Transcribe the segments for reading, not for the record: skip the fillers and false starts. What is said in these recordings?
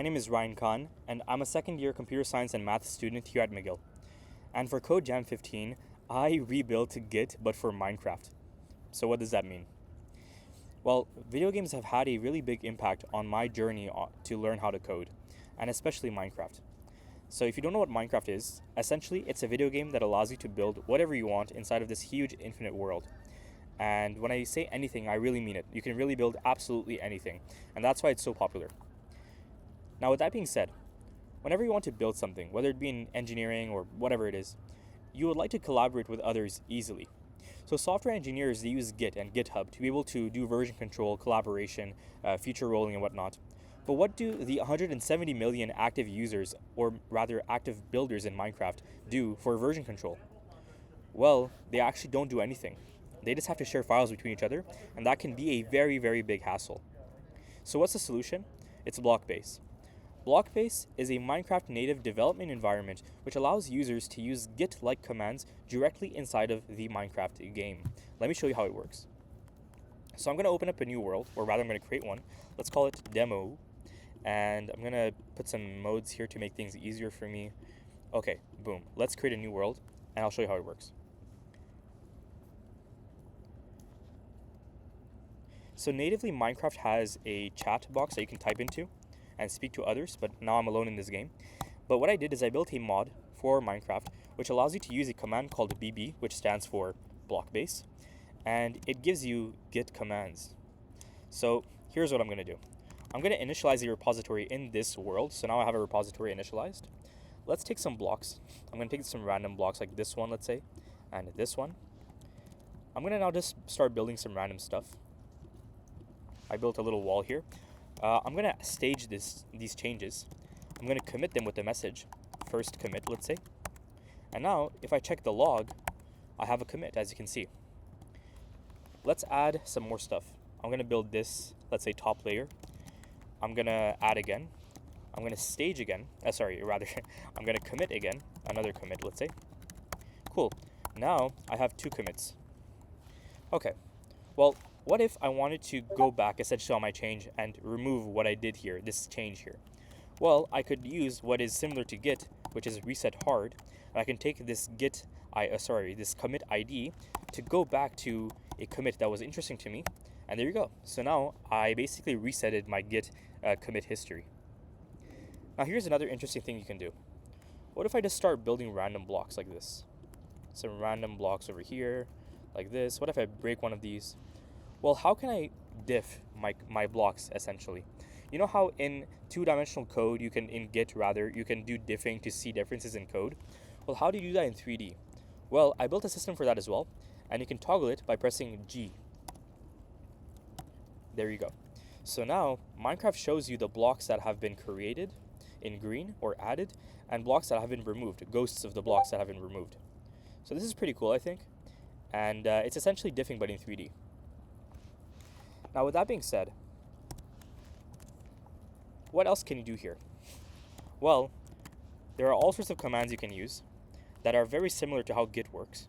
My name is Ryan Khan, and I'm a second year computer science and math student here at McGill. And for CodeJam 15, I rebuilt Git but for Minecraft. So, what does that mean? Well, video games have had a really big impact on my journey to learn how to code, and especially Minecraft. So, if you don't know what Minecraft is, essentially it's a video game that allows you to build whatever you want inside of this huge infinite world. And when I say anything, I really mean it. You can really build absolutely anything, and that's why it's so popular. Now, with that being said, whenever you want to build something, whether it be in engineering or whatever it is, you would like to collaborate with others easily. So software engineers, they use Git and GitHub to be able to do version control, collaboration, feature rolling, and whatnot. But what do the 170 million active users, or rather active builders in Minecraft, do for version control? Well, they actually don't do anything. They just have to share files between each other, and that can be a very, very big hassle. So what's the solution? It's Blockbase. Blockbase is a Minecraft native development environment which allows users to use Git-like commands directly inside of the Minecraft game. Let me show you how it works. So I'm going to open up a new world, or rather I'm going to create one. Let's call it Demo. And I'm going to put some modes here to make things easier for me. Okay, boom. Let's create a new world, and I'll show you how it works. So natively, Minecraft has a chat box that you can type into and speak to others, but now I'm alone in this game. But what I did is I built a mod for Minecraft which allows you to use a command called bb, which stands for Blockbase, and it gives you Git commands. So here's what I'm going to do. I'm going to initialize a repository in this world, so now I have a repository initialized. Let's take some blocks. I'm going to take some random blocks like this one, let's say, and this one. I'm going to now just start building some random stuff. I built a little wall here. I'm going to stage these changes. I'm going to commit them with the message, first commit, let's say. And now, if I check the log, I have a commit, as you can see. Let's add some more stuff. I'm going to build this, let's say, top layer. I'm going to add again. I'm going to stage again. I'm going to commit again, another commit, let's say. Cool. Now, I have two commits. Okay. Well, what if I wanted to go back essentially on my change and remove what I did here, this change here? Well, I could use what is similar to Git, which is reset hard, and I can take this this commit ID to go back to a commit that was interesting to me, and there you go. So now I basically resetted my Git commit history. Now here's another interesting thing you can do. What if I just start building random blocks like this? Some random blocks over here, like this. What if I break one of these? Well, how can I diff my blocks essentially? You know how in two-dimensional code in Git you can do diffing to see differences in code? Well, how do you do that in 3D? Well, I built a system for that as well, and you can toggle it by pressing G. There you go. So now Minecraft shows you the blocks that have been created in green or added, and blocks that have been removed, ghosts of the blocks that have been removed. So this is pretty cool, I think, and it's essentially diffing but in 3D. Now, with that being said, what else can you do here? Well, there are all sorts of commands you can use that are very similar to how Git works.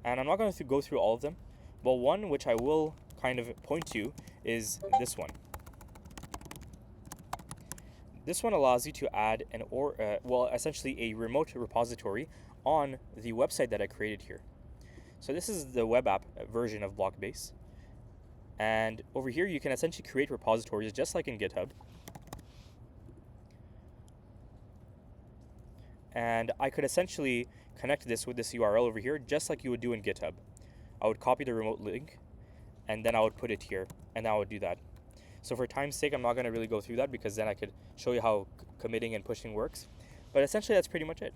And I'm not going to go through all of them, but one which I will kind of point to is this one. This one allows you to add essentially a remote repository on the website that I created here. So this is the web app version of Blockbase. And over here, you can essentially create repositories just like in GitHub. And I could essentially connect this with this URL over here, just like you would do in GitHub. I would copy the remote link, and then I would put it here, and I would do that. So for time's sake, I'm not going to really go through that because then I could show you how committing and pushing works. But essentially, that's pretty much it.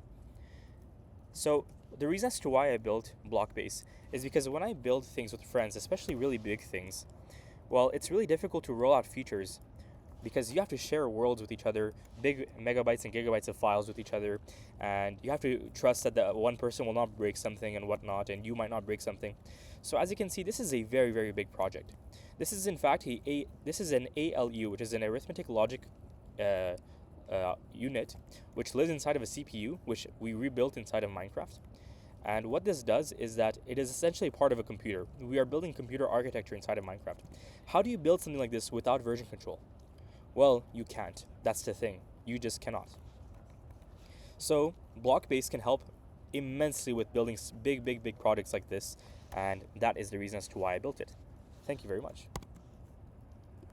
So the reason as to why I built Blockbase is because when I build things with friends, especially really big things, well, it's really difficult to roll out features because you have to share worlds with each other, big megabytes and gigabytes of files with each other, and you have to trust that the one person will not break something and whatnot, and you might not break something. So as you can see, this is a very, very big project. This is in fact this is an ALU, which is an arithmetic logic unit, which lives inside of a CPU, which we rebuilt inside of Minecraft. And what this does is that it is essentially part of a computer. We are building computer architecture inside of Minecraft. How do you build something like this without version control? Well, you can't. That's the thing. You just cannot. So, Blockbase can help immensely with building big products like this, and that is the reason as to why I built it. Thank you very much.